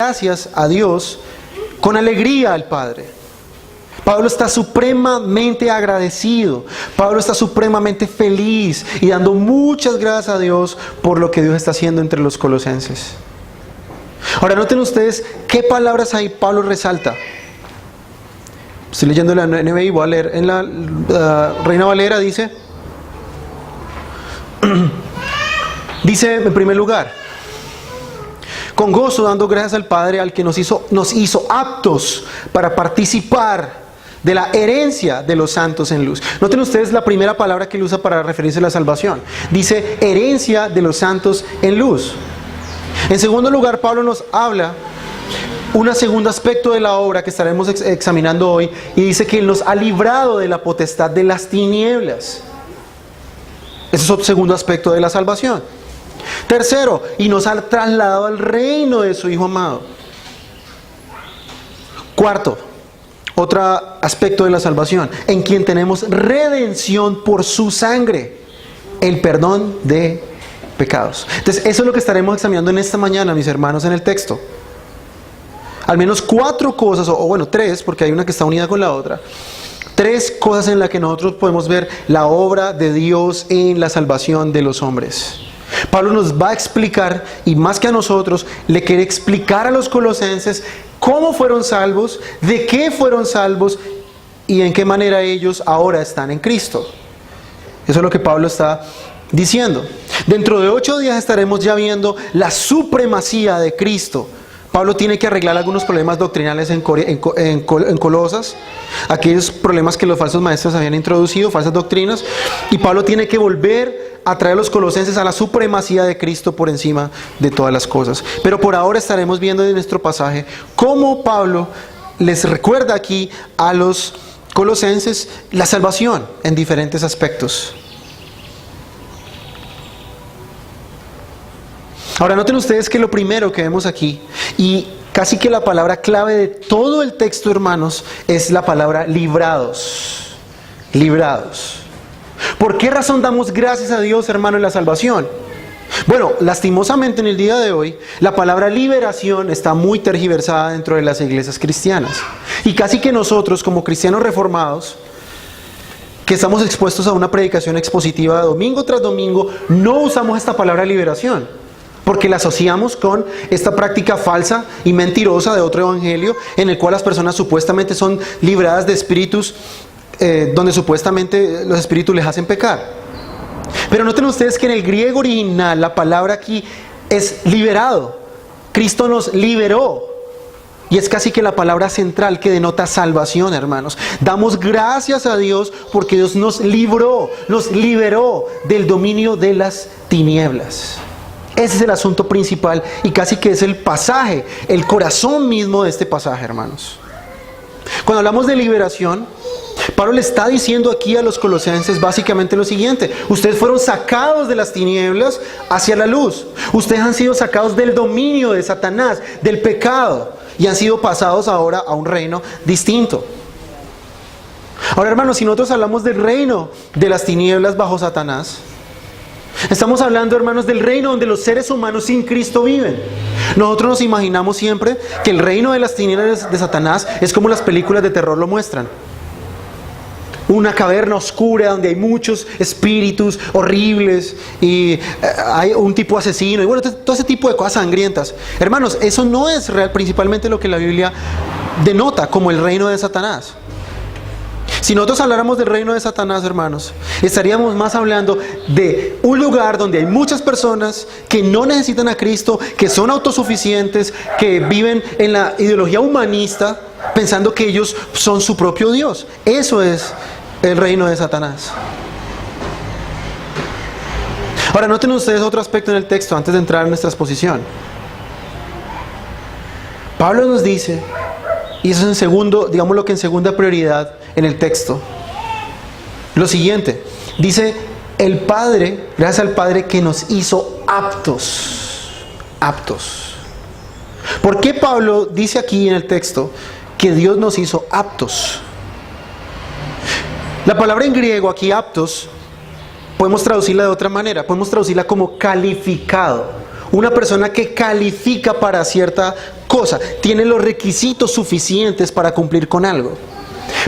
gracias a Dios con alegría al Padre. Pablo está supremamente agradecido. Pablo está supremamente feliz y dando muchas gracias a Dios por lo que Dios está haciendo entre los colosenses. Ahora noten ustedes qué palabras ahí Pablo resalta. Estoy leyendo la NBI, voy a leer en la Reina Valera, dice en primer lugar: con gozo dando gracias al Padre, al que nos hizo aptos para participar de la herencia de los santos en luz. Noten ustedes la primera palabra que él usa para referirse a la salvación. Dice herencia de los santos en luz. En segundo lugar, Pablo nos habla un segundo aspecto de la obra que estaremos examinando hoy, y dice que Él nos ha librado de la potestad de las tinieblas. Ese es otro segundo aspecto de la salvación. Tercero, y nos ha trasladado al reino de su Hijo amado. Cuarto, otro aspecto de la salvación, en quien tenemos redención por su sangre, el perdón de pecados. Entonces, eso es lo que estaremos examinando en esta mañana, mis hermanos, en el texto. Al menos 4 cosas, o bueno, 3, porque hay una que está unida con la otra. 3 cosas en las que nosotros podemos ver la obra de Dios en la salvación de los hombres. Pablo nos va a explicar, y más que a nosotros, le quiere explicar a los colosenses cómo fueron salvos, de qué fueron salvos y en qué manera ellos ahora están en Cristo. Eso es lo que Pablo está diciendo. Dentro de 8 días estaremos ya viendo la supremacía de Cristo. Pablo tiene que arreglar algunos problemas doctrinales en Colosas, aquellos problemas que los falsos maestros habían introducido, falsas doctrinas, y Pablo tiene que volver a traer a los colosenses a la supremacía de Cristo por encima de todas las cosas. Pero por ahora estaremos viendo en nuestro pasaje cómo Pablo les recuerda aquí a los colosenses la salvación en diferentes aspectos. Ahora noten ustedes que lo primero que vemos aquí, y casi que la palabra clave de todo el texto, hermanos, es la palabra librados. Librados. ¿Por qué razón damos gracias a Dios, hermano, en la salvación? Bueno, lastimosamente en el día de hoy, la palabra liberación está muy tergiversada dentro de las iglesias cristianas. Y casi que nosotros, como cristianos reformados, que estamos expuestos a una predicación expositiva domingo tras domingo, no usamos esta palabra liberación, porque la asociamos con esta práctica falsa y mentirosa de otro evangelio, en el cual las personas supuestamente son libradas de espíritus, donde supuestamente los espíritus les hacen pecar. Pero noten ustedes que en el griego original la palabra aquí es liberado. Cristo nos liberó. Y es casi que la palabra central que denota salvación, hermanos. Damos gracias a Dios porque Dios nos libró, nos liberó del dominio de las tinieblas. Ese es el asunto principal y casi que es el pasaje, el corazón mismo de este pasaje, hermanos. Cuando hablamos de liberación, Pablo le está diciendo aquí a los colosenses básicamente lo siguiente: ustedes fueron sacados de las tinieblas hacia la luz. Ustedes han sido sacados del dominio de Satanás, del pecado, y han sido pasados ahora a un reino distinto. Ahora, hermanos, si nosotros hablamos del reino de las tinieblas bajo Satanás, estamos hablando, hermanos, del reino donde los seres humanos sin Cristo viven. Nosotros nos imaginamos siempre que el reino de las tinieblas de Satanás es como las películas de terror lo muestran. Una caverna oscura donde hay muchos espíritus horribles y hay un tipo asesino y bueno, todo ese tipo de cosas sangrientas. Hermanos, eso no es real, principalmente lo que la Biblia denota como el reino de Satanás. Si nosotros habláramos del reino de Satanás, hermanos, estaríamos más hablando de un lugar donde hay muchas personas que no necesitan a Cristo, que son autosuficientes, que viven en la ideología humanista, pensando que ellos son su propio Dios. Eso es el reino de Satanás. Ahora noten ustedes otro aspecto en el texto antes de entrar en nuestra exposición. Pablo nos dice, y eso es en segundo, digámoslo que en segunda prioridad en el texto, lo siguiente: dice el Padre, gracias al Padre que nos hizo aptos. Aptos. ¿Por qué Pablo dice aquí en el texto que Dios nos hizo aptos? La palabra en griego aquí, aptos, podemos traducirla de otra manera, podemos traducirla como calificado. Una persona que califica para cierta cosa, tiene los requisitos suficientes para cumplir con algo.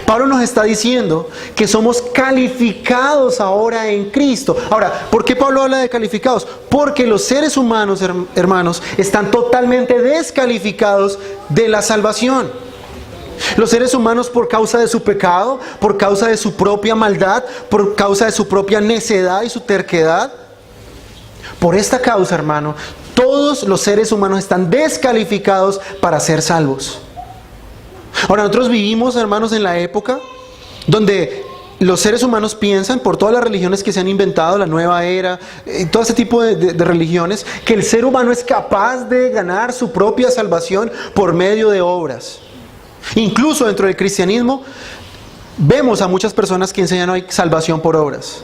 Pablo nos está diciendo que somos calificados ahora en Cristo. Ahora, ¿por qué Pablo habla de calificados? Porque los seres humanos, hermanos, están totalmente descalificados de la salvación. Los seres humanos, por causa de su pecado, por causa de su propia maldad, por causa de su propia necedad y su terquedad, por esta causa, hermano, todos los seres humanos están descalificados para ser salvos. Ahora, nosotros vivimos, hermanos, en la época donde los seres humanos piensan, por todas las religiones que se han inventado, la nueva era, todo ese tipo de religiones, que el ser humano es capaz de ganar su propia salvación por medio de obras. Incluso dentro del cristianismo vemos a muchas personas que enseñan hoy salvación por obras.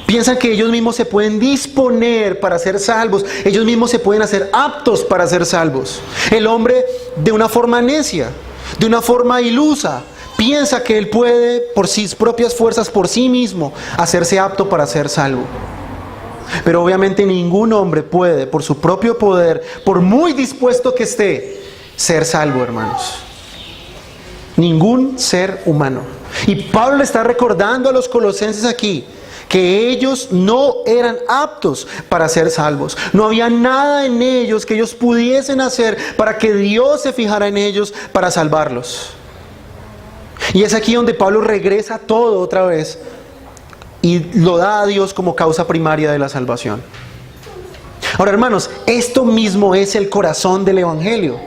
Piensan que ellos mismos se pueden disponer para ser salvos, ellos mismos se pueden hacer aptos para ser salvos. El hombre, de una forma necia, de una forma ilusa, piensa que él puede, por sus propias fuerzas, por sí mismo, hacerse apto para ser salvo. Pero obviamente ningún hombre puede, por su propio poder, por muy dispuesto que esté, ser salvo, hermanos. Ningún ser humano. Y Pablo le está recordando a los colosenses aquí que ellos no eran aptos para ser salvos. No había nada en ellos que ellos pudiesen hacer para que Dios se fijara en ellos para salvarlos. Y es aquí donde Pablo regresa todo otra vez y lo da a Dios como causa primaria de la salvación. Ahora, hermanos, esto mismo es el corazón del Evangelio.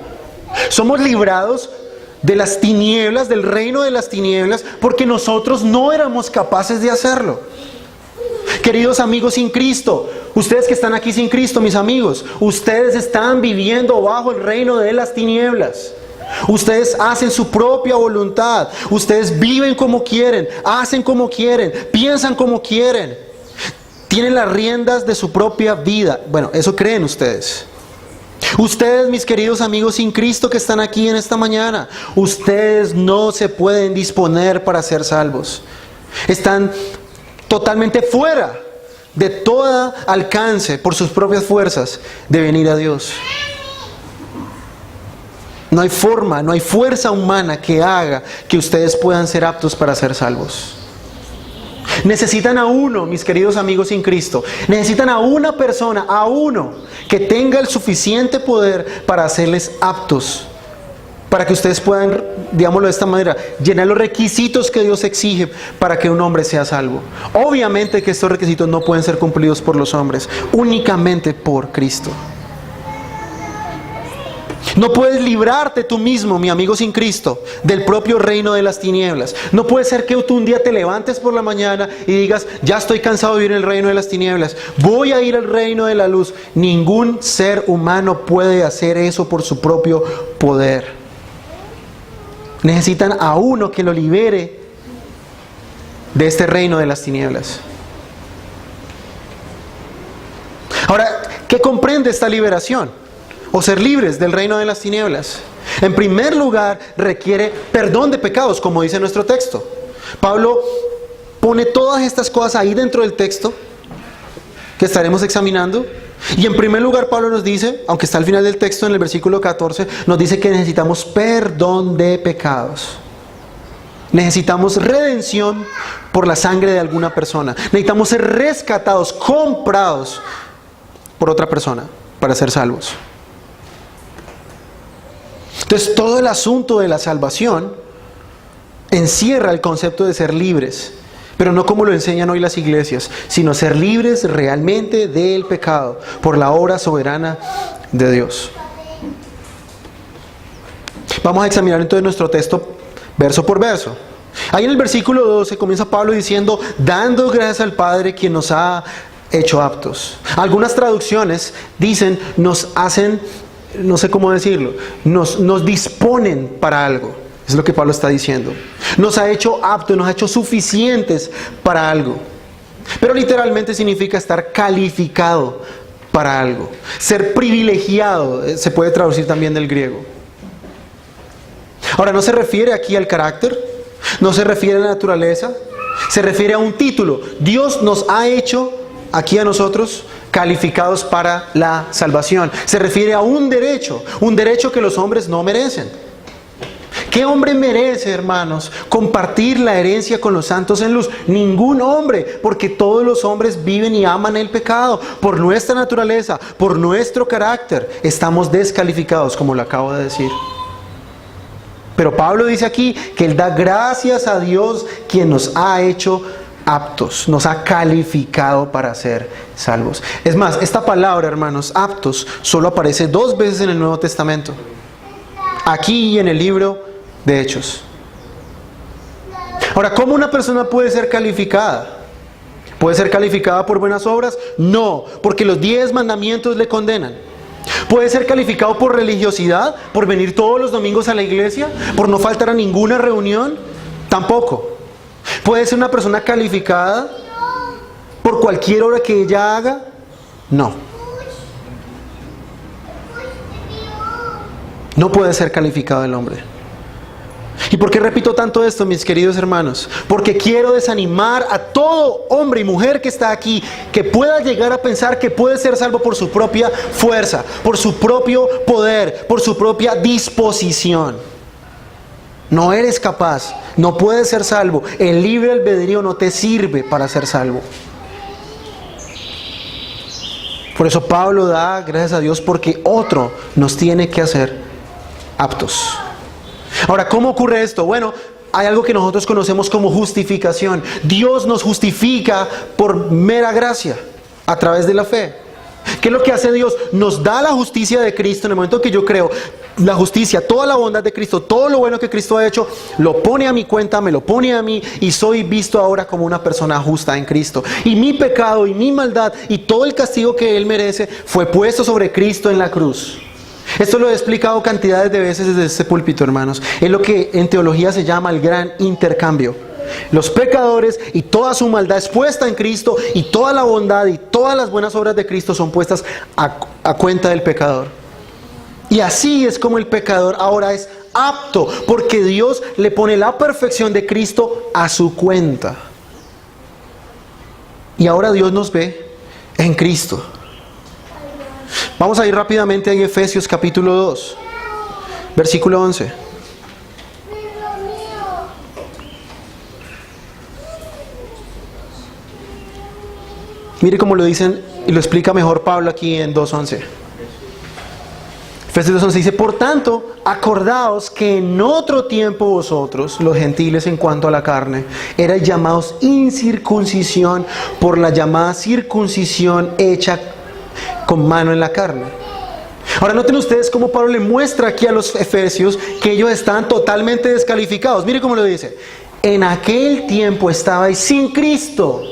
Somos librados de las tinieblas, del reino de las tinieblas, porque nosotros no éramos capaces de hacerlo. Queridos amigos sin Cristo, ustedes que están aquí sin Cristo, mis amigos, ustedes están viviendo bajo el reino de las tinieblas. Ustedes hacen su propia voluntad, ustedes viven como quieren, hacen como quieren, piensan como quieren, tienen las riendas de su propia vida. Bueno, eso creen ustedes. Ustedes, mis queridos amigos sin Cristo que están aquí en esta mañana, ustedes no se pueden disponer para ser salvos. Están totalmente fuera de todo alcance por sus propias fuerzas de venir a Dios. No hay forma, no hay fuerza humana que haga que ustedes puedan ser aptos para ser salvos. Necesitan a uno, mis queridos amigos sin Cristo. Necesitan a una persona, a uno, que tenga el suficiente poder para hacerles aptos. Para que ustedes puedan, digámoslo de esta manera, llenar los requisitos que Dios exige para que un hombre sea salvo. Obviamente que estos requisitos no pueden ser cumplidos por los hombres, únicamente por Cristo. No puedes librarte tú mismo, mi amigo sin Cristo, del propio reino de las tinieblas. No puede ser que tú un día te levantes por la mañana y digas, ya estoy cansado de vivir en el reino de las tinieblas, voy a ir al reino de la luz. Ningún ser humano puede hacer eso por su propio poder. Necesitan a uno que lo libere de este reino de las tinieblas. Ahora, ¿qué comprende esta liberación? O ser libres del reino de las tinieblas. En primer lugar, requiere perdón de pecados, como dice nuestro texto. Pablo pone todas estas cosas ahí dentro del texto que estaremos examinando. Y en primer lugar, Pablo nos dice, aunque está al final del texto en el versículo 14, nos dice que necesitamos perdón de pecados. Necesitamos redención por la sangre de alguna persona. Necesitamos ser rescatados, comprados por otra persona para ser salvos. Entonces, todo el asunto de la salvación encierra el concepto de ser libres, pero no como lo enseñan hoy las iglesias, sino ser libres realmente del pecado por la obra soberana de Dios. Vamos a examinar entonces nuestro texto verso por verso. Ahí en el versículo 12 comienza Pablo diciendo, dando gracias al Padre quien nos ha hecho aptos. Algunas traducciones dicen, nos hacen, no sé cómo decirlo, nos disponen para algo. Es lo que Pablo está diciendo. Nos ha hecho aptos, nos ha hecho suficientes para algo. Pero literalmente significa estar calificado para algo. Ser privilegiado, se puede traducir también del griego. Ahora, no se refiere aquí al carácter, no se refiere a la naturaleza, se refiere a un título. Dios nos ha hecho aquí a nosotros calificados para la salvación. Se refiere a un derecho que los hombres no merecen. ¿Qué hombre merece, hermanos, compartir la herencia con los santos en luz? Ningún hombre, porque todos los hombres viven y aman el pecado. Por nuestra naturaleza, por nuestro carácter, estamos descalificados, como lo acabo de decir. Pero Pablo dice aquí que Él da gracias a Dios, quien nos ha hecho aptos, nos ha calificado para ser salvos. Es más, esta palabra, hermanos, aptos, solo aparece 2 veces en el Nuevo Testamento. Aquí y en el libro de Hechos. Ahora, ¿cómo una persona puede ser calificada? ¿Puede ser calificada por buenas obras? No, porque los 10 mandamientos le condenan. ¿Puede ser calificado por religiosidad? ¿Por venir todos los domingos a la iglesia? ¿Por no faltar a ninguna reunión? Tampoco. ¿Puede ser una persona calificada por cualquier obra que ella haga? No. No puede ser calificado el hombre. ¿Y por qué repito tanto esto, mis queridos hermanos? Porque quiero desanimar a todo hombre y mujer que está aquí, que pueda llegar a pensar que puede ser salvo por su propia fuerza, por su propio poder, por su propia disposición. No eres capaz, no puedes ser salvo. El libre albedrío no te sirve para ser salvo. Por eso Pablo da gracias a Dios porque otro nos tiene que hacer aptos. Ahora, ¿cómo ocurre esto? Bueno, hay algo que nosotros conocemos como justificación. Dios nos justifica por mera gracia, a través de la fe. ¿Qué es lo que hace Dios? Nos da la justicia de Cristo. En el momento que yo creo la justicia, toda la bondad de Cristo, todo lo bueno que Cristo ha hecho, lo pone a mi cuenta, me lo pone a mí, y soy visto ahora como una persona justa en Cristo. Y mi pecado y mi maldad y todo el castigo que Él merece fue puesto sobre Cristo en la cruz. Esto lo he explicado cantidades de veces desde este púlpito, hermanos. Es lo que en teología se llama el gran intercambio. Los pecadores y toda su maldad es puesta en Cristo, y toda la bondad y todas las buenas obras de Cristo son puestas a cuenta del pecador. Y así es como el pecador ahora es apto, porque Dios le pone la perfección de Cristo a su cuenta. Y ahora Dios nos ve en Cristo. Vamos a ir rápidamente a Efesios capítulo 2, versículo 11. Mire cómo lo dicen y lo explica mejor Pablo aquí en 2:11. Efesios 2:11 dice: por tanto, acordaos que en otro tiempo vosotros, los gentiles en cuanto a la carne, erais llamados incircuncisión por la llamada circuncisión hecha con mano en la carne. Ahora noten ustedes cómo Pablo le muestra aquí a los efesios que ellos están totalmente descalificados. Mire cómo lo dice: en aquel tiempo estabais sin Cristo,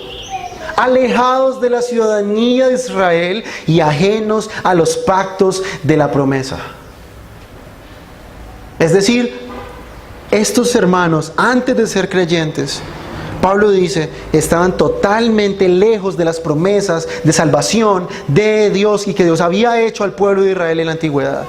alejados de la ciudadanía de Israel y ajenos a los pactos de la promesa. Es decir, estos hermanos, antes de ser creyentes, Pablo dice, estaban totalmente lejos de las promesas de salvación de Dios y que Dios había hecho al pueblo de Israel en la antigüedad.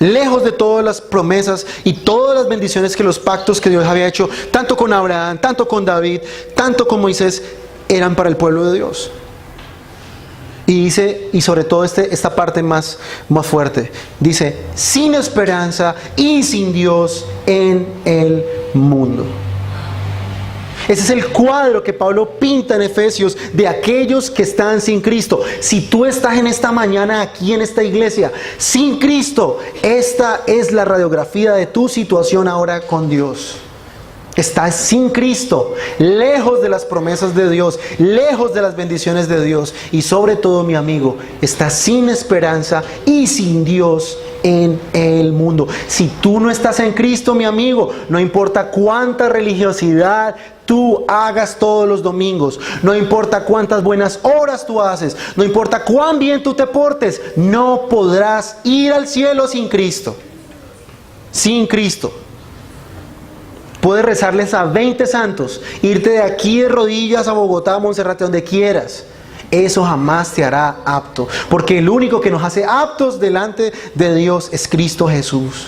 Lejos de todas las promesas y todas las bendiciones que los pactos que Dios había hecho, tanto con Abraham, tanto con David, tanto con Moisés, eran para el pueblo de Dios. Y dice, y sobre todo esta parte más fuerte, dice, sin esperanza y sin Dios en el mundo. Ese es el cuadro que Pablo pinta en Efesios de aquellos que están sin Cristo. Si tú estás en esta mañana aquí en esta iglesia sin Cristo, esta es la radiografía de tu situación ahora con Dios. Estás sin Cristo, lejos de las promesas de Dios, lejos de las bendiciones de Dios, y sobre todo, mi amigo, estás sin esperanza y sin Dios en el mundo. Si tú no estás en Cristo, mi amigo, no importa cuánta religiosidad tú hagas todos los domingos, no importa cuántas buenas obras tú haces, no importa cuán bien tú te portes, no podrás ir al cielo sin Cristo. Sin Cristo. Puedes rezarles a 20 santos, irte de aquí de rodillas a Bogotá, a Monserrate, donde quieras. Eso jamás te hará apto, porque el único que nos hace aptos delante de Dios es Cristo Jesús.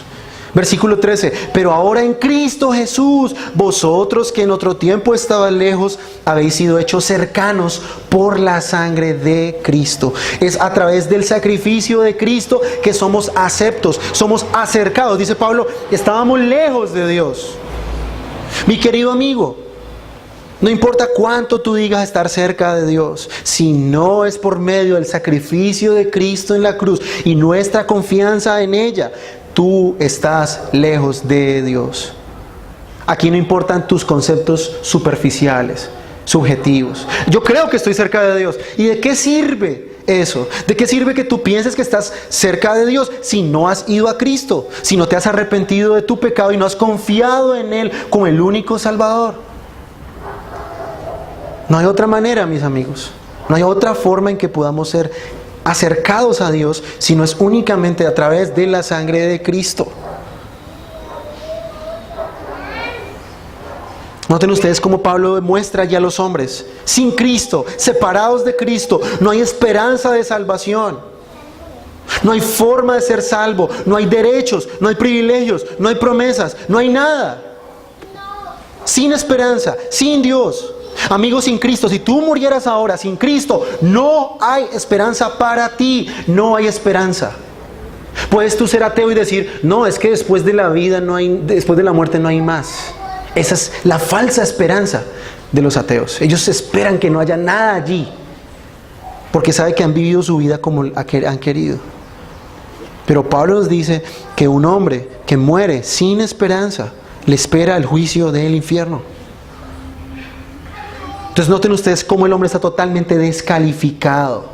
Versículo 13, pero ahora en Cristo Jesús, vosotros que en otro tiempo estaban lejos, habéis sido hechos cercanos por la sangre de Cristo. Es a través del sacrificio de Cristo que somos aceptos, somos acercados. Dice Pablo, estábamos lejos de Dios. Mi querido amigo, no importa cuánto tú digas estar cerca de Dios, si no es por medio del sacrificio de Cristo en la cruz y nuestra confianza en ella, tú estás lejos de Dios. Aquí no importan tus conceptos superficiales, subjetivos. Yo creo que estoy cerca de Dios. ¿Y de qué sirve eso? ¿De qué sirve que tú pienses que estás cerca de Dios si no has ido a Cristo? Si no te has arrepentido de tu pecado y no has confiado en Él como el único Salvador. No hay otra manera, mis amigos. No hay otra forma en que podamos ser acercados a Dios, sino es únicamente a través de la sangre de Cristo. Noten ustedes cómo Pablo demuestra ya a los hombres, sin Cristo, separados de Cristo, no hay esperanza de salvación. No hay forma de ser salvo, no hay derechos, no hay privilegios, no hay promesas, no hay nada. Sin esperanza, sin Dios. Amigos, sin Cristo, si tú murieras ahora sin Cristo, no hay esperanza para ti, no hay esperanza. Puedes tú ser ateo y decir, no, es que después de la vida después de la muerte no hay más. Esa es la falsa esperanza de los ateos. Ellos esperan que no haya nada allí, porque saben que han vivido su vida como han querido. Pero Pablo nos dice que un hombre que muere sin esperanza le espera el juicio del infierno. Entonces noten ustedes cómo el hombre está totalmente descalificado.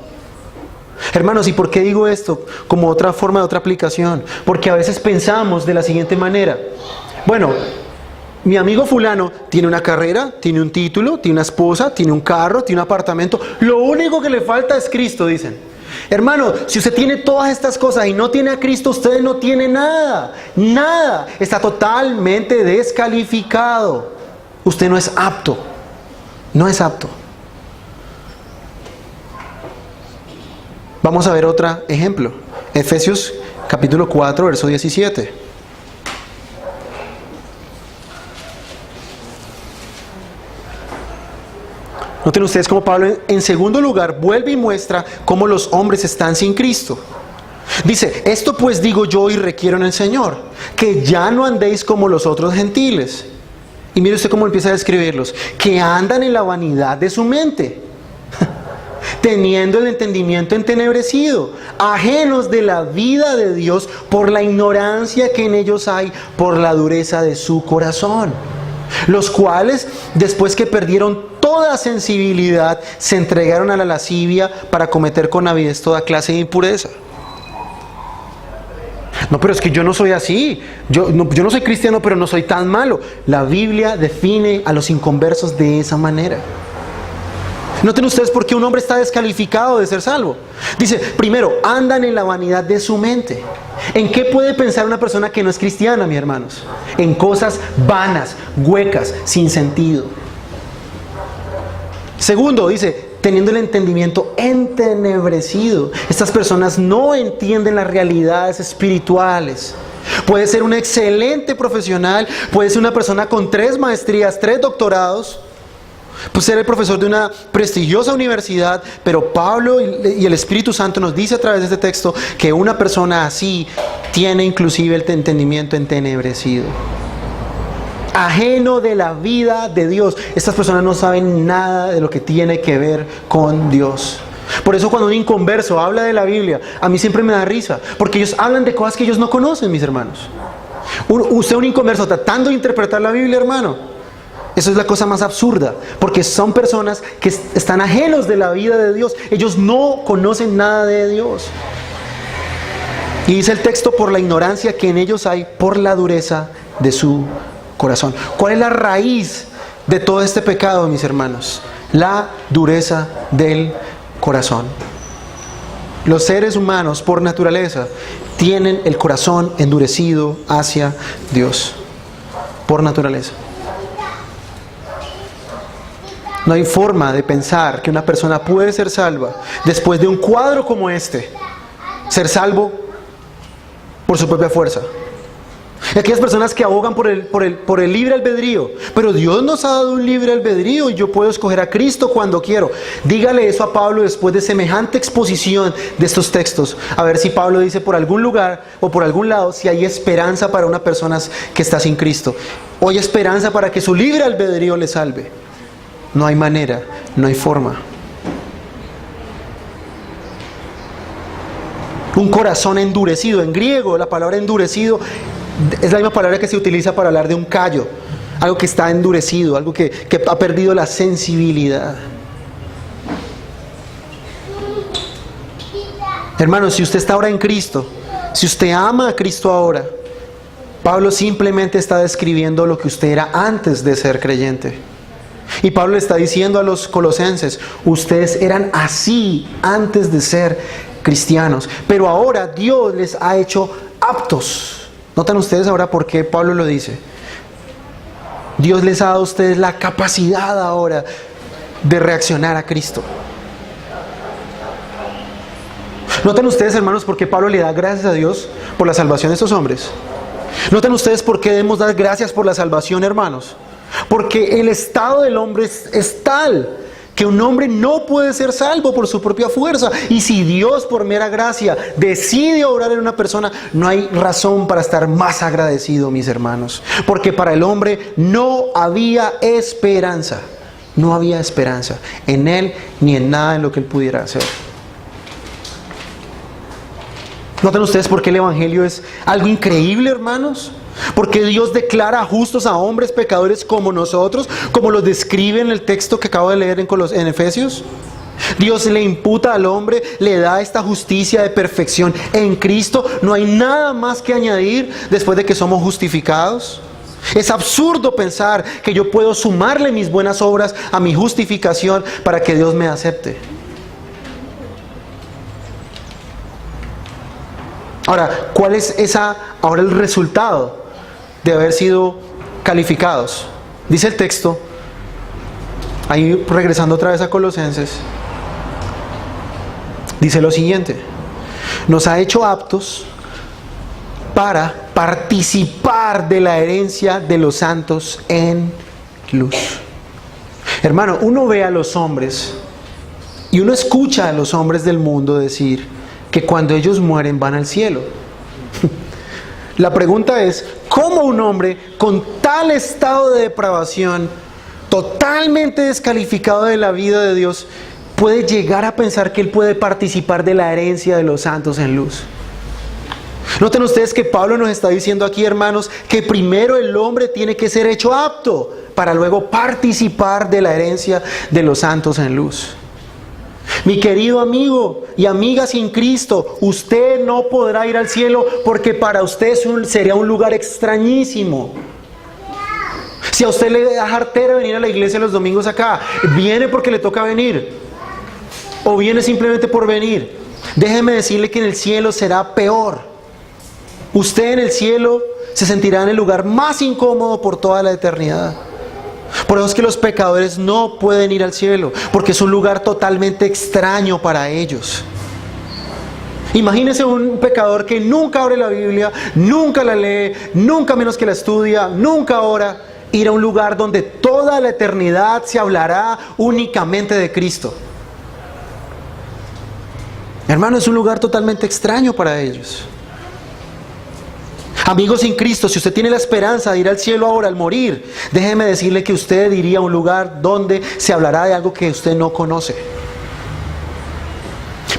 Hermanos, ¿y por qué digo esto? Como otra forma de otra aplicación. Porque a veces pensamos de la siguiente manera. Bueno, mi amigo fulano tiene una carrera, tiene un título, tiene una esposa, tiene un carro, tiene un apartamento. Lo único que le falta es Cristo, dicen. Hermano, si usted tiene todas estas cosas y no tiene a Cristo, usted no tiene nada. Nada. Está totalmente descalificado. Usted no es apto. No es apto. Vamos a ver otro ejemplo. Efesios capítulo 4, verso 17. Noten ustedes cómo Pablo en segundo lugar vuelve y muestra cómo los hombres están sin Cristo. Dice, esto pues digo yo y requiero en el Señor, que ya no andéis como los otros gentiles. Y mire usted cómo empieza a describirlos. Que andan en la vanidad de su mente, teniendo el entendimiento entenebrecido, ajenos de la vida de Dios por la ignorancia que en ellos hay, por la dureza de su corazón. Los cuales, después que perdieron toda sensibilidad, se entregaron a la lascivia para cometer con avidez toda clase de impureza. No, pero es que yo no soy así. Yo no soy cristiano, pero no soy tan malo. La Biblia define a los inconversos de esa manera. Noten ustedes por qué un hombre está descalificado de ser salvo. Dice, primero, andan en la vanidad de su mente. ¿En qué puede pensar una persona que no es cristiana, mis hermanos? En cosas vanas, huecas, sin sentido. Segundo, dice, teniendo el entendimiento entenebrecido. Estas personas no entienden las realidades espirituales. Puede ser un excelente profesional, puede ser una persona con 3 maestrías, 3 doctorados, puede ser el profesor de una prestigiosa universidad, pero Pablo y el Espíritu Santo nos dice a través de este texto que una persona así tiene inclusive el entendimiento entenebrecido. Ajeno de la vida de Dios. Estas personas no saben nada de lo que tiene que ver con Dios. Por eso cuando un inconverso habla de la Biblia, a mí siempre me da risa, porque ellos hablan de cosas que ellos no conocen, mis hermanos. Usted, un inconverso, tratando de interpretar la Biblia, hermano, eso es la cosa más absurda, porque son personas que están ajenos de la vida de Dios. Ellos no conocen nada de Dios. Y dice el texto, por la ignorancia que en ellos hay, por la dureza de su corazón. ¿Cuál es la raíz de todo este pecado, mis hermanos? La dureza del corazón. Los seres humanos, por naturaleza, tienen el corazón endurecido hacia Dios. Por naturaleza. No hay forma de pensar que una persona puede ser salva después de un cuadro como este. Ser salvo por su propia fuerza. Aquellas personas que abogan por el libre albedrío. Pero Dios nos ha dado un libre albedrío y yo puedo escoger a Cristo cuando quiero. Dígale eso a Pablo después de semejante exposición de estos textos. A ver si Pablo dice por algún lugar o por algún lado si hay esperanza para una persona que está sin Cristo. O hay esperanza para que su libre albedrío le salve. No hay manera, no hay forma. Un corazón endurecido. En griego la palabra endurecido es la misma palabra que se utiliza para hablar de un callo. Algo que está endurecido, algo que ha perdido la sensibilidad. Hermanos, si usted está ahora en Cristo, si usted ama a Cristo ahora, Pablo simplemente está describiendo lo que usted era antes de ser creyente. Y Pablo le está diciendo a los colosenses, ustedes eran así antes de ser cristianos, pero ahora Dios les ha hecho aptos. ¿Notan ustedes ahora por qué Pablo lo dice? Dios les ha dado a ustedes la capacidad ahora de reaccionar a Cristo. ¿Notan ustedes, hermanos, por qué Pablo le da gracias a Dios por la salvación de estos hombres? ¿Notan ustedes por qué debemos dar gracias por la salvación, hermanos? Porque el estado del hombre es tal que un hombre no puede ser salvo por su propia fuerza. Y si Dios por mera gracia decide obrar en una persona, no hay razón para estar más agradecido, mis hermanos. Porque para el hombre no había esperanza. No había esperanza en él ni en nada en lo que él pudiera hacer. ¿Notan ustedes por qué el Evangelio es algo increíble, hermanos? Porque Dios declara justos a hombres pecadores como nosotros, como lo describe en el texto que acabo de leer en Efesios. Dios le imputa al hombre, le da esta justicia de perfección en Cristo. No hay nada más que añadir después de que somos justificados. Es absurdo pensar que yo puedo sumarle mis buenas obras a mi justificación para que Dios me acepte. Ahora, ¿cuál es ahora el resultado de haber sido calificados? Dice el texto, ahí regresando otra vez a Colosenses, dice lo siguiente: nos ha hecho aptos para participar de la herencia de los santos en luz. Hermano, uno ve a los hombres y uno escucha a los hombres del mundo decir que cuando ellos mueren van al cielo. La pregunta es, ¿cómo un hombre con tal estado de depravación, totalmente descalificado de la vida de Dios, puede llegar a pensar que él puede participar de la herencia de los santos en luz? Noten ustedes que Pablo nos está diciendo aquí, hermanos, que primero el hombre tiene que ser hecho apto para luego participar de la herencia de los santos en luz. Mi querido amigo y amiga sin Cristo, usted no podrá ir al cielo porque para usted sería un lugar extrañísimo. Si a usted le da jartera venir a la iglesia los domingos acá, ¿viene porque le toca venir? ¿O viene simplemente por venir? Déjeme decirle que en el cielo será peor. Usted en el cielo se sentirá en el lugar más incómodo por toda la eternidad. Por eso es que los pecadores no pueden ir al cielo, porque es un lugar totalmente extraño para ellos. Imagínese un pecador que nunca abre la Biblia, nunca la lee, nunca menos que la estudia, nunca ora, ir a un lugar donde toda la eternidad se hablará únicamente de Cristo. Hermano, es un lugar totalmente extraño para ellos. Amigos sin Cristo, si usted tiene la esperanza de ir al cielo ahora al morir, déjeme decirle que usted iría a un lugar donde se hablará de algo que usted no conoce.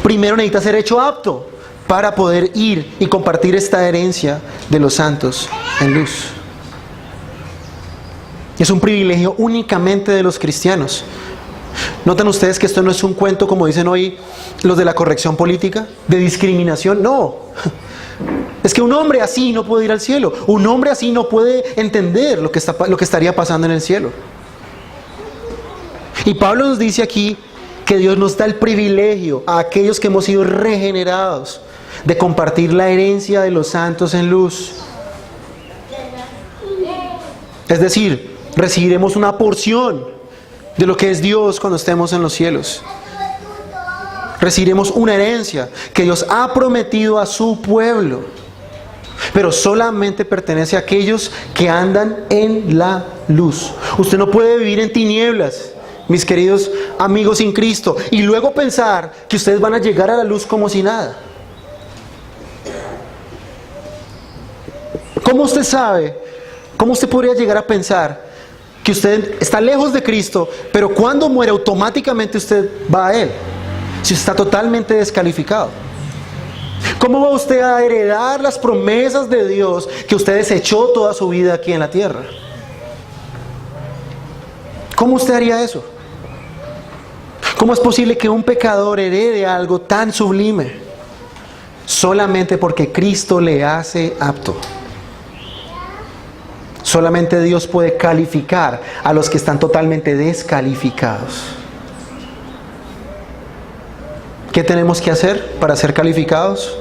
Primero necesita ser hecho apto para poder ir y compartir esta herencia de los santos en luz. Es un privilegio únicamente de los cristianos. ¿Notan ustedes que esto no es un cuento, como dicen hoy los de la corrección política, de discriminación? No. Es que un hombre así no puede ir al cielo. Un hombre así no puede entender lo que estaría pasando en el cielo. Y Pablo nos dice aquí que Dios nos da el privilegio a aquellos que hemos sido regenerados de compartir la herencia de los santos en luz. Es decir, recibiremos una porción de lo que es Dios cuando estemos en los cielos. Recibiremos una herencia que Dios ha prometido a su pueblo. pero solamente pertenece a aquellos que andan en la luz. Usted no puede vivir en tinieblas, mis queridos amigos sin Cristo, y luego pensar que ustedes van a llegar a la luz como si nada. ¿Cómo usted sabe? ¿Cómo usted podría llegar a pensar que usted está lejos de Cristo, pero cuando muere automáticamente usted va a Él? Si está totalmente descalificado. ¿Cómo va usted a heredar las promesas de Dios que usted desechó toda su vida aquí en la tierra? ¿Cómo usted haría eso? ¿Cómo es posible que un pecador herede algo tan sublime? Solamente porque Cristo le hace apto. Solamente Dios puede calificar a los que están totalmente descalificados. ¿Qué tenemos que hacer para ser calificados?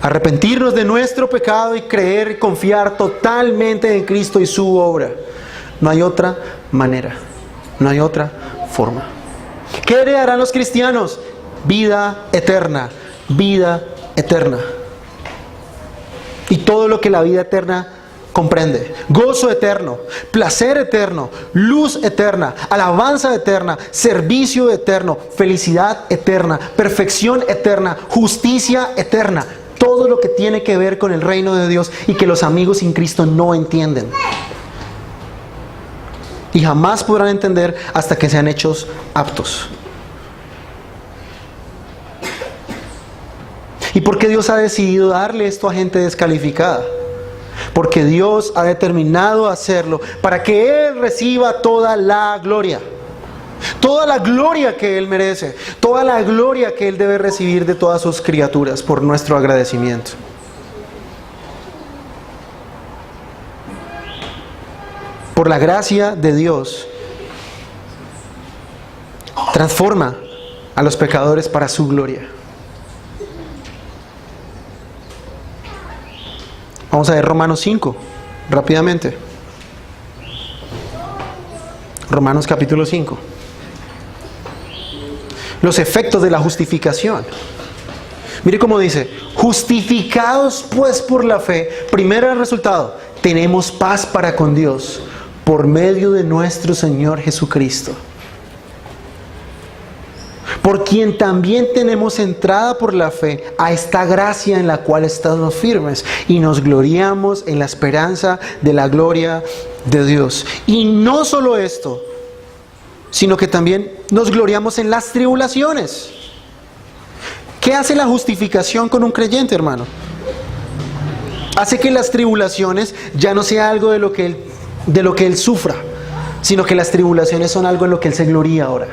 Arrepentirnos de nuestro pecado y creer y confiar totalmente en Cristo y su obra. No hay otra manera, no hay otra forma. ¿Qué heredarán los cristianos? Vida eterna, vida eterna. Y todo lo que la vida eterna comprende: gozo eterno, placer eterno, luz eterna, alabanza eterna, servicio eterno, felicidad eterna, perfección eterna, justicia eterna. Todo lo que tiene que ver con el reino de Dios y que los amigos sin Cristo no entienden. Y jamás podrán entender hasta que sean hechos aptos. ¿Y por qué Dios ha decidido darle esto a gente descalificada? Porque Dios ha determinado hacerlo para que Él reciba toda la gloria. Toda la gloria que Él merece. Toda la gloria que Él debe recibir de todas sus criaturas por nuestro agradecimiento. Por la gracia de Dios, transforma a los pecadores para su gloria. Vamos a ver Romanos 5, rápidamente. Romanos capítulo 5. Los efectos de la justificación. Mire cómo dice: justificados pues por la fe. Primer resultado: tenemos paz para con Dios por medio de nuestro Señor Jesucristo, por quien también tenemos entrada por la fe a esta gracia en la cual estamos firmes y nos gloriamos en la esperanza de la gloria de Dios. Y no solo esto, sino que también nos gloriamos en las tribulaciones. ¿Qué hace la justificación con un creyente, hermano? Hace que las tribulaciones ya no sea algo de lo que él sufra, sino que las tribulaciones son algo en lo que él se gloría ahora.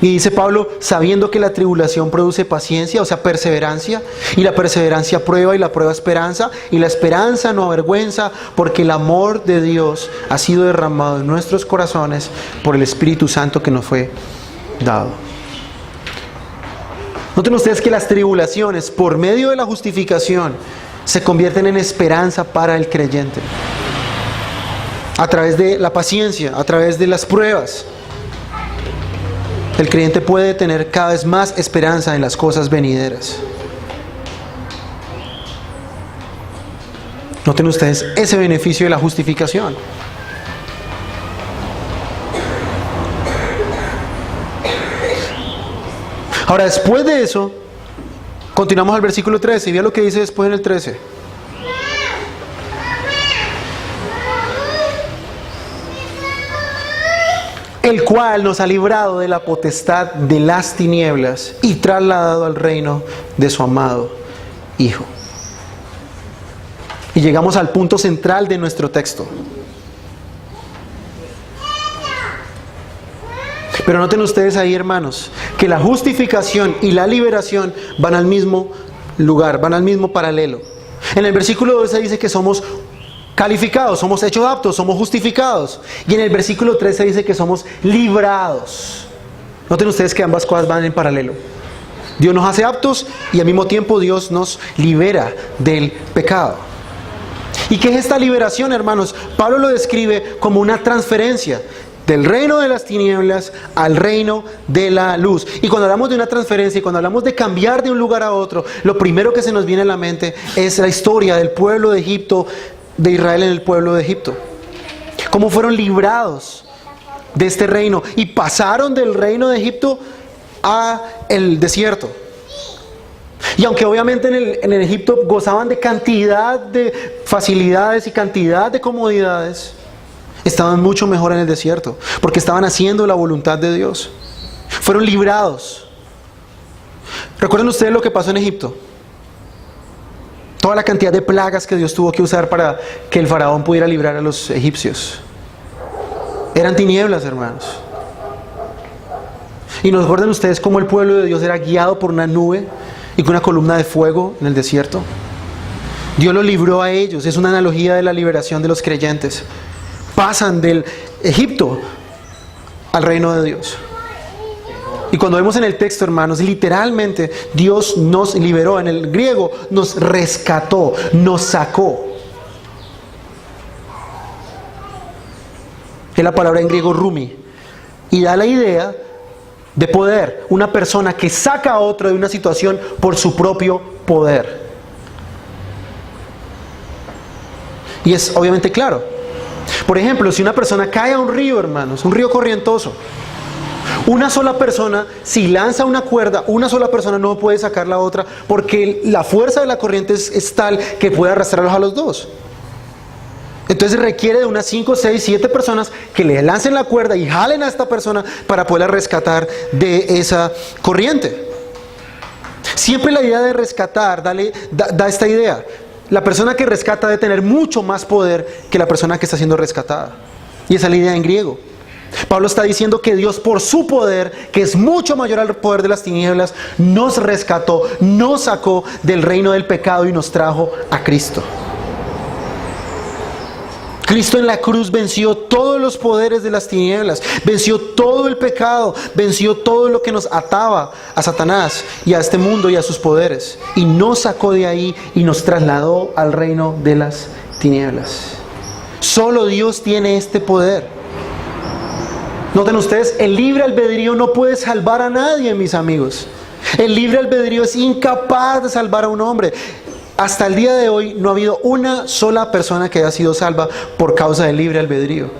Y dice Pablo: sabiendo que la tribulación produce paciencia, o sea, perseverancia, y la perseverancia prueba, y la prueba esperanza, y la esperanza no avergüenza, porque el amor de Dios ha sido derramado en nuestros corazones por el Espíritu Santo que nos fue dado. Noten ustedes que las tribulaciones, por medio de la justificación, se convierten en esperanza para el creyente. A través de la paciencia, a través de las pruebas, el creyente puede tener cada vez más esperanza en las cosas venideras. Noten ustedes ese beneficio de la justificación. Ahora, después de eso, continuamos al versículo 13. Y vean lo que dice después en el 13. El cual nos ha librado de la potestad de las tinieblas y trasladado al reino de su amado Hijo. Y llegamos al punto central de nuestro texto. Pero noten ustedes ahí, hermanos, que la justificación y la liberación van al mismo lugar, van al mismo paralelo. En el versículo 12 dice que somos calificados, somos hechos aptos, somos justificados. Y en el versículo 13 dice que somos librados. Noten ustedes que ambas cosas van en paralelo. Dios nos hace aptos y al mismo tiempo Dios nos libera del pecado. ¿Y qué es esta liberación, hermanos? Pablo lo describe como una transferencia. del reino de las tinieblas al reino de la luz. Y cuando hablamos de una transferencia y cuando hablamos de cambiar de un lugar a otro, lo primero que se nos viene a la mente es la historia del pueblo de Egipto, de Israel en el pueblo de Egipto. Cómo fueron librados de este reino y pasaron del reino de Egipto a el desierto. Y aunque obviamente en el Egipto gozaban de cantidad de facilidades y cantidad de comodidades, estaban mucho mejor en el desierto, porque estaban haciendo la voluntad de Dios. Fueron librados. ¿Recuerdan ustedes lo que pasó en Egipto? Toda la cantidad de plagas que Dios tuvo que usar para que el faraón pudiera librar a los egipcios. Eran tinieblas, hermanos. Y nos recuerdan ustedes cómo el pueblo de Dios era guiado por una nube y con una columna de fuego en el desierto. Dios los libró a ellos. Es una analogía de la liberación de los creyentes. Pasan del Egipto al reino de Dios. Y cuando vemos en el texto, hermanos, literalmente Dios nos liberó. En el griego nos rescató, nos sacó. Es la palabra en griego rumi. Y da la idea de poder. Una persona que saca a otro de una situación por su propio poder. Y es obviamente claro. Por ejemplo, si una persona cae a un río, hermanos, un río corrientoso, una sola persona, si lanza una cuerda, una sola persona no puede sacar la otra, porque la fuerza de la corriente es tal que puede arrastrarlos a los dos. Entonces requiere de unas 5, 6, 7 personas que le lancen la cuerda y jalen a esta persona para poderla rescatar de esa corriente. Siempre la idea de rescatar da esta idea. La persona que rescata debe tener mucho más poder que la persona que está siendo rescatada. Y esa es la idea en griego. Pablo está diciendo que Dios, por su poder, que es mucho mayor al poder de las tinieblas, nos rescató, nos sacó del reino del pecado y nos trajo a Cristo. Cristo en la cruz venció todos los poderes de las tinieblas, venció todo el pecado, venció todo lo que nos ataba a Satanás y a este mundo y a sus poderes, y nos sacó de ahí y nos trasladó al reino de las tinieblas. Solo Dios tiene este poder. Noten ustedes, el libre albedrío no puede salvar a nadie, mis amigos. El libre albedrío es incapaz de salvar a un hombre. Hasta el día de hoy no ha habido una sola persona que haya sido salva por causa del libre albedrío.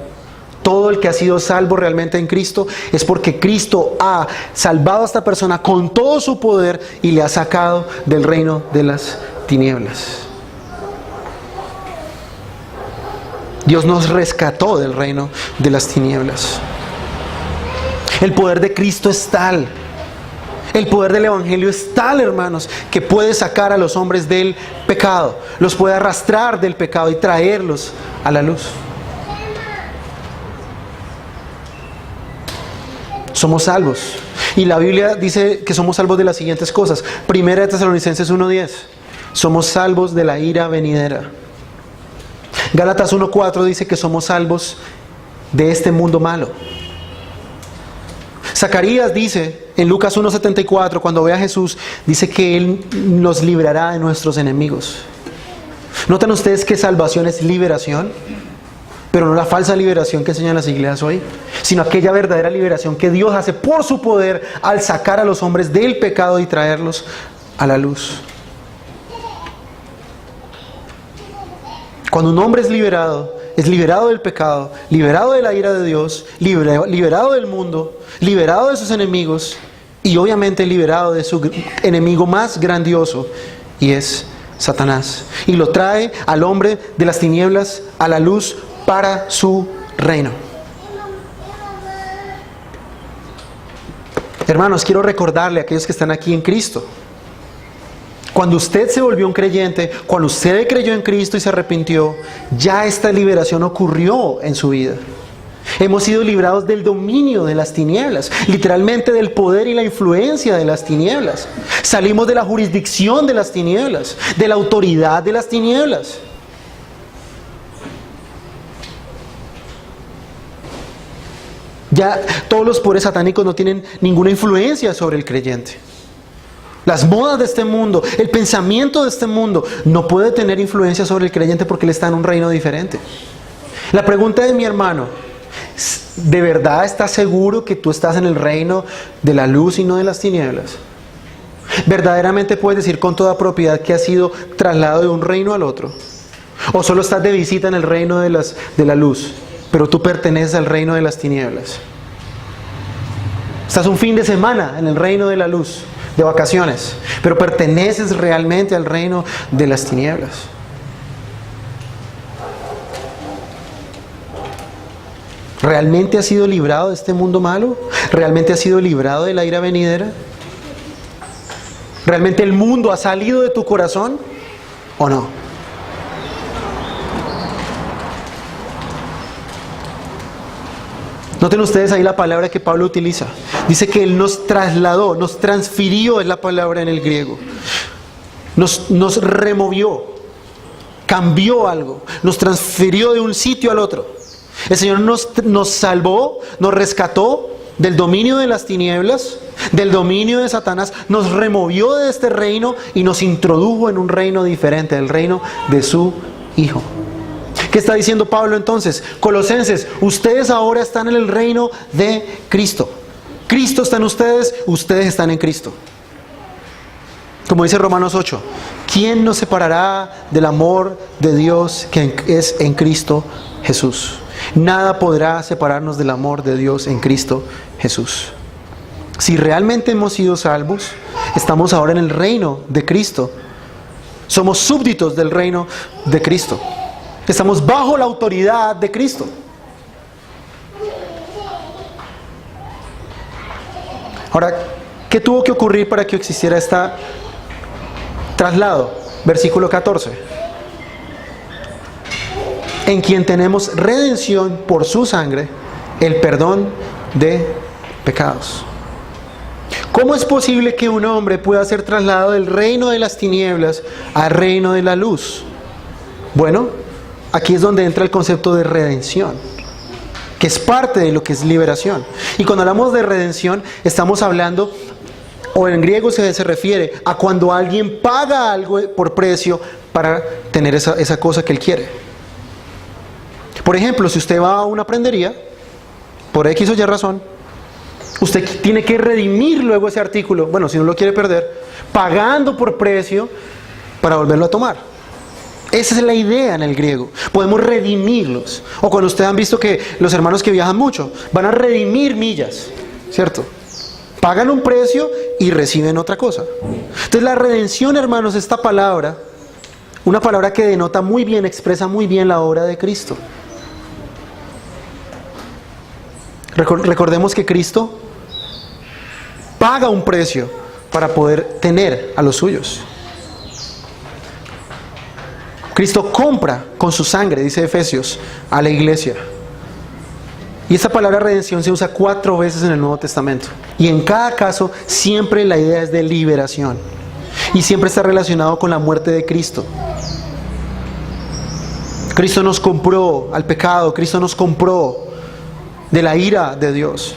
Todo el que ha sido salvo realmente en Cristo es porque Cristo ha salvado a esta persona con todo su poder y le ha sacado del reino de las tinieblas. Dios nos rescató del reino de las tinieblas. El poder de Cristo es tal. El poder del Evangelio es tal, hermanos, que puede sacar a los hombres del pecado, los puede arrastrar del pecado y traerlos a la luz. Somos salvos. Y la Biblia dice que somos salvos de las siguientes cosas. Primera de Tesalonicenses 1:10. Somos salvos de la ira venidera. Gálatas 1:4 dice que somos salvos de este mundo malo. Zacarías dice en Lucas 1:74, cuando ve a Jesús, dice que Él nos librará de nuestros enemigos. ¿Notan ustedes que salvación es liberación? Pero no la falsa liberación que enseñan las iglesias hoy, sino aquella verdadera liberación que Dios hace por su poder al sacar a los hombres del pecado y traerlos a la luz. Cuando un hombre es liberado del pecado, liberado de la ira de Dios, liberado del mundo, liberado de sus enemigos y obviamente liberado de su enemigo más grandioso, y es Satanás. Y lo trae al hombre de las tinieblas a la luz para su reino. Hermanos, quiero recordarle a aquellos que están aquí en Cristo. Cuando usted se volvió un creyente, cuando usted creyó en Cristo y se arrepintió, ya esta liberación ocurrió en su vida. Hemos sido librados del dominio de las tinieblas, literalmente del poder y la influencia de las tinieblas. Salimos de la jurisdicción de las tinieblas, de la autoridad de las tinieblas. Ya todos los poderes satánicos no tienen ninguna influencia sobre el creyente. Las modas de este mundo, el pensamiento de este mundo no puede tener influencia sobre el creyente porque él está en un reino diferente. La pregunta de mi hermano, ¿De verdad estás seguro que tú estás en el reino de la luz y no de las tinieblas? ¿Verdaderamente puedes decir con toda propiedad que has sido trasladado de un reino al otro? ¿O solo estás de visita en el reino de la luz, pero tú perteneces al reino de las tinieblas? Estás un fin de semana en el reino de la luz, de vacaciones, pero perteneces realmente al reino de las tinieblas. ¿Realmente has sido librado de este mundo malo? ¿Realmente has sido librado de la ira venidera? ¿Realmente el mundo ha salido de tu corazón o no? Noten ustedes ahí la palabra que Pablo utiliza. Dice que Él nos trasladó, nos transfirió, es la palabra en el griego. Nos removió, cambió algo, nos transfirió de un sitio al otro. El Señor nos salvó, nos rescató del dominio de las tinieblas, del dominio de Satanás, nos removió de este reino y nos introdujo en un reino diferente, el reino de su Hijo. ¿Qué está diciendo Pablo entonces? Colosenses, ustedes ahora están en el reino de Cristo. Cristo está en ustedes, ustedes están en Cristo. Como dice Romanos 8, ¿quién nos separará del amor de Dios que es en Cristo Jesús? Nada podrá separarnos del amor de Dios en Cristo Jesús. Si realmente hemos sido salvos, estamos ahora en el reino de Cristo. Somos súbditos del reino de Cristo. Estamos bajo la autoridad de Cristo. Ahora, ¿qué tuvo que ocurrir para que existiera este traslado? Versículo 14. En quien tenemos redención por su sangre, el perdón de pecados. ¿Cómo es posible que un hombre pueda ser trasladado del reino de las tinieblas al reino de la luz? Bueno, aquí es donde entra el concepto de redención, que es parte de lo que es liberación. Y cuando hablamos de redención, estamos hablando, o en griego se refiere a cuando alguien paga algo por precio para tener esa cosa que él quiere. Por ejemplo, si usted va a una prendería, por X o Y razón, usted tiene que redimir luego ese artículo, bueno, si no lo quiere perder, pagando por precio para volverlo a tomar. Esa es la idea en el griego. Podemos redimirlos. O cuando ustedes han visto que los hermanos que viajan mucho van a redimir millas, ¿cierto? Pagan un precio y reciben otra cosa. Entonces la redención, hermanos, esta palabra, una palabra que denota muy bien, expresa muy bien la obra de Cristo. Recordemos que Cristo paga un precio para poder tener a los suyos. Cristo compra con su sangre, dice Efesios, a la iglesia. Y esta palabra redención se usa 4 veces en el Nuevo Testamento. Y en cada caso siempre la idea es de liberación. Y siempre está relacionado con la muerte de Cristo. Cristo nos compró al pecado, Cristo nos compró de la ira de Dios.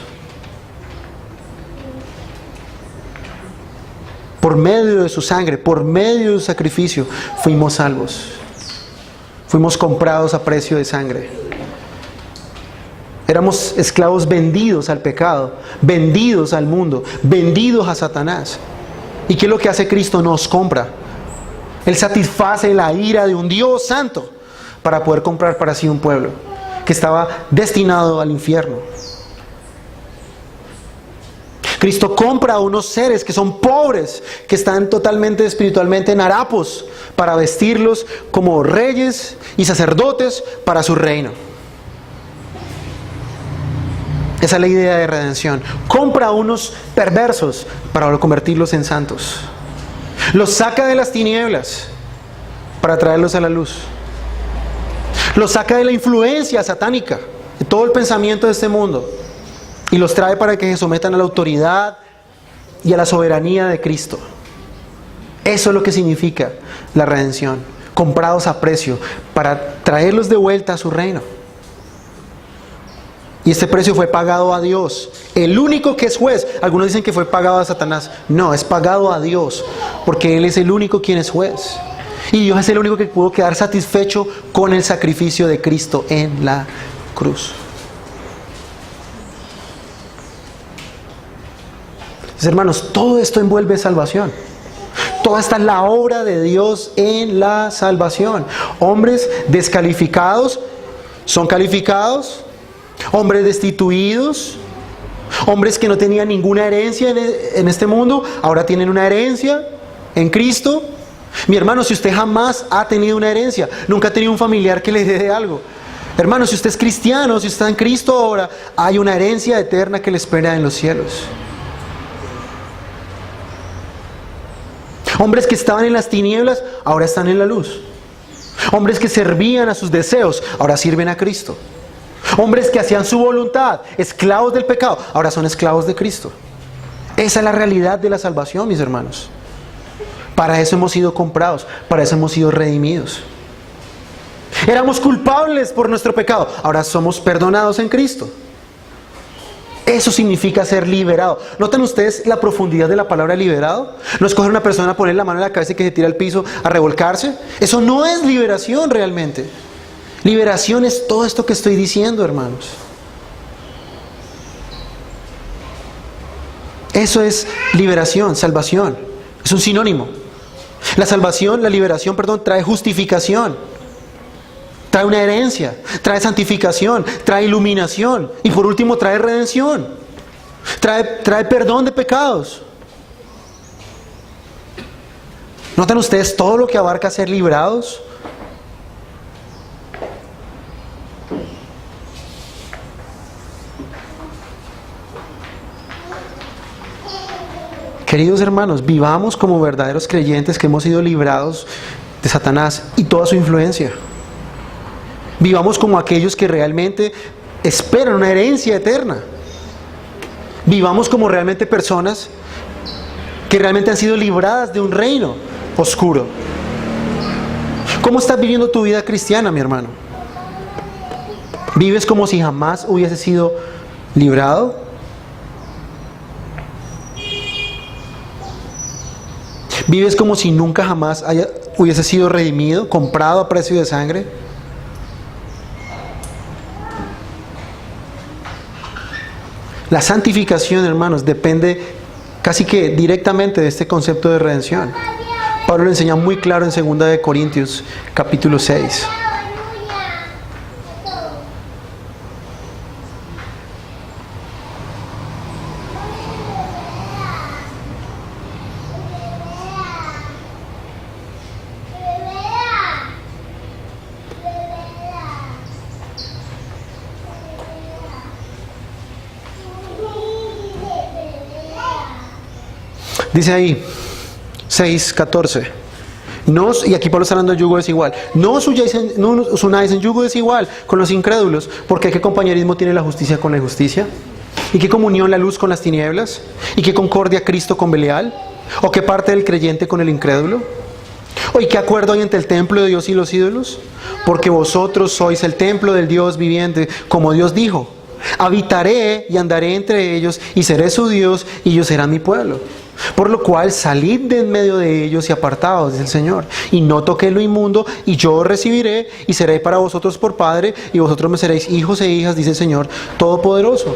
Por medio de su sangre, por medio de su sacrificio, fuimos salvos. Fuimos comprados a precio de sangre. Éramos esclavos vendidos al pecado, vendidos al mundo, vendidos a Satanás. ¿Y qué es lo que hace Cristo? Nos compra. Él satisface la ira de un Dios santo para poder comprar para sí un pueblo que estaba destinado al infierno. Cristo compra a unos seres que son pobres, que están totalmente espiritualmente en harapos, para vestirlos como reyes y sacerdotes para su reino. Esa es la idea de redención. Compra a unos perversos para convertirlos en santos. Los saca de las tinieblas para traerlos a la luz. Los saca de la influencia satánica, de todo el pensamiento de este mundo, y los trae para que se sometan a la autoridad y a la soberanía de Cristo. Eso es lo que significa la redención. Comprados a precio para traerlos de vuelta a su reino. Y este precio fue pagado a Dios, el único que es juez. Algunos dicen que fue pagado a Satanás. No, es pagado a Dios, porque Él es el único quien es juez. Y Dios es el único que pudo quedar satisfecho con el sacrificio de Cristo en la cruz. Entonces, hermanos, todo esto envuelve salvación. Toda esta es la obra de Dios en la salvación. Hombres descalificados son calificados. Hombres destituidos. Hombres que no tenían ninguna herencia en este mundo, ahora tienen una herencia en Cristo. Mi hermano, si usted jamás ha tenido una herencia, nunca ha tenido un familiar que le dé algo. Hermano, si usted es cristiano, si usted está en Cristo ahora, hay una herencia eterna que le espera en los cielos. Hombres que estaban en las tinieblas, ahora están en la luz. Hombres que servían a sus deseos, ahora sirven a Cristo. Hombres que hacían su voluntad, esclavos del pecado, ahora son esclavos de Cristo. Esa es la realidad de la salvación, mis hermanos. Para eso hemos sido comprados, para eso hemos sido redimidos. Éramos culpables por nuestro pecado, ahora somos perdonados en Cristo. Eso significa ser liberado. ¿Notan ustedes la profundidad de la palabra liberado? No es coger a una persona, poner la mano en la cabeza y que se tira al piso a revolcarse. Eso no es liberación realmente. Liberación es todo esto que estoy diciendo, hermanos. Eso es liberación, salvación. Es un sinónimo. La salvación, la liberación, perdón, trae justificación. Trae una herencia, trae santificación, trae iluminación y por último trae redención, trae perdón de pecados. ¿Notan ustedes todo lo que abarca ser librados? Queridos hermanos, vivamos como verdaderos creyentes que hemos sido librados de Satanás y toda su influencia. Vivamos como aquellos que realmente esperan una herencia eterna. Vivamos como realmente personas que realmente han sido libradas de un reino oscuro. ¿Cómo estás viviendo tu vida cristiana, mi hermano? ¿Vives como si jamás hubiese sido librado? ¿Vives como si nunca jamás hubiese sido redimido, comprado a precio de sangre? La santificación, hermanos, depende casi que directamente de este concepto de redención. Pablo lo enseña muy claro en 2 Corintios, capítulo 6. Dice ahí, 6:14. Y aquí Pablo está hablando de yugo desigual. No os unáis en yugo desigual con los incrédulos, porque ¿qué compañerismo tiene la justicia con la injusticia? ¿Y qué comunión la luz con las tinieblas? ¿Y qué concordia Cristo con Belial? ¿O qué parte del creyente con el incrédulo? ¿O y qué acuerdo hay entre el templo de Dios y los ídolos? Porque vosotros sois el templo del Dios viviente, como Dios dijo: habitaré y andaré entre ellos, y seré su Dios, y ellos serán mi pueblo. Por lo cual salid de en medio de ellos y apartaos, dice el Señor, y no toquéis lo inmundo, y yo os recibiré, y seré para vosotros por padre, y vosotros me seréis hijos e hijas, dice el Señor Todopoderoso.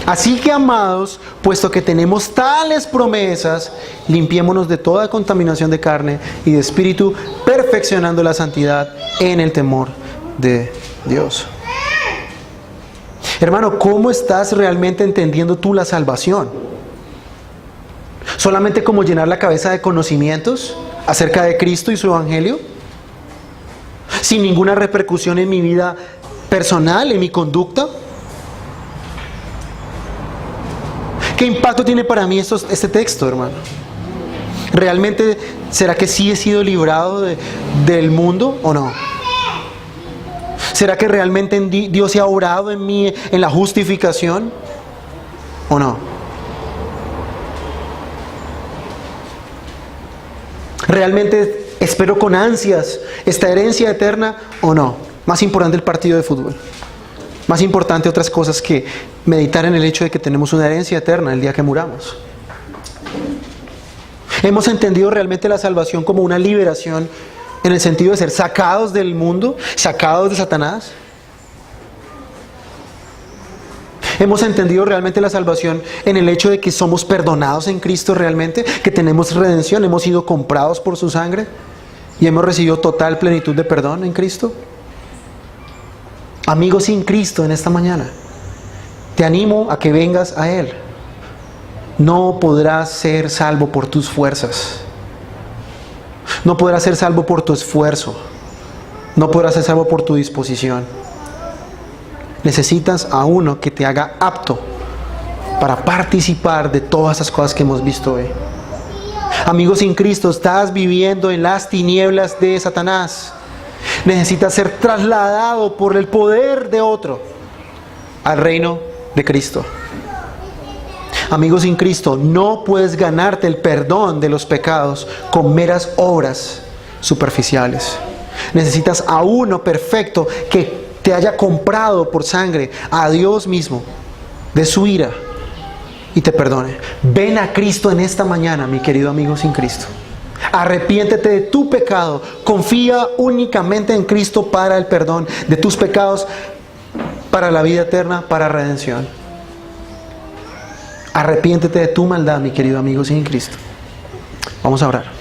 Así que, amados, puesto que tenemos tales promesas, limpiémonos de toda contaminación de carne y de espíritu, perfeccionando la santidad en el temor de Dios. Hermano, ¿cómo estás realmente entendiendo tú la salvación? ¿Solamente como llenar la cabeza de conocimientos acerca de Cristo y su Evangelio? ¿Sin ninguna repercusión en mi vida personal, en mi conducta? ¿Qué impacto tiene para mí este texto, hermano? ¿Realmente será que sí he sido librado del mundo o no? ¿Será que realmente Dios se ha obrado en mí en la justificación o no? ¿Realmente espero con ansias esta herencia eterna o no? Más importante el partido de fútbol. Más importante otras cosas que meditar en el hecho de que tenemos una herencia eterna el día que muramos. ¿Hemos entendido realmente la salvación como una liberación en el sentido de ser sacados del mundo, sacados de Satanás? Hemos entendido realmente la salvación en el hecho de que somos perdonados en Cristo realmente, que tenemos redención, hemos sido comprados por su sangre y hemos recibido total plenitud de perdón en Cristo. Amigo sin Cristo en esta mañana, te animo a que vengas a Él. No podrás ser salvo por tus fuerzas. No podrás ser salvo por tu esfuerzo. No podrás ser salvo por tu disposición. Necesitas a uno que te haga apto para participar de todas esas cosas que hemos visto hoy. Amigo sin Cristo, estás viviendo en las tinieblas de Satanás. Necesitas ser trasladado por el poder de otro al reino de Cristo. Amigo sin Cristo, no puedes ganarte el perdón de los pecados con meras obras superficiales. Necesitas a uno perfecto que te haya comprado por sangre, a Dios mismo, de su ira, y te perdone. Ven a Cristo en esta mañana, mi querido amigo sin Cristo. Arrepiéntete de tu pecado. Confía únicamente en Cristo para el perdón de tus pecados, para la vida eterna, para redención. Arrepiéntete de tu maldad, mi querido amigo sin Cristo. Vamos a orar.